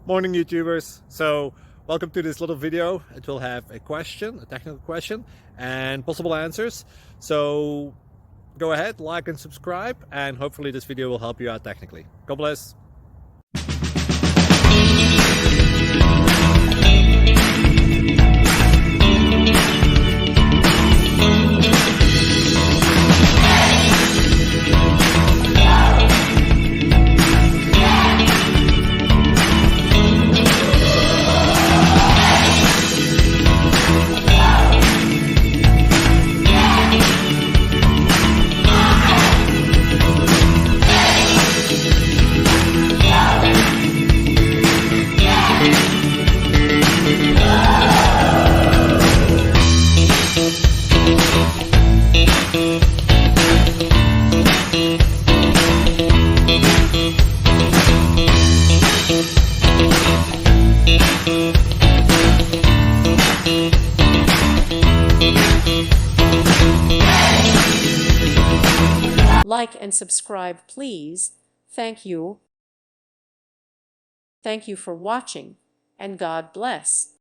Morning, YouTubers. So welcome to this little video. It will have a question, a technical question, and possible answers. So go ahead, like and subscribe, and hopefully this video will help you out technically. God bless. Like and subscribe, please. Thank you. Thank you for watching, and God bless.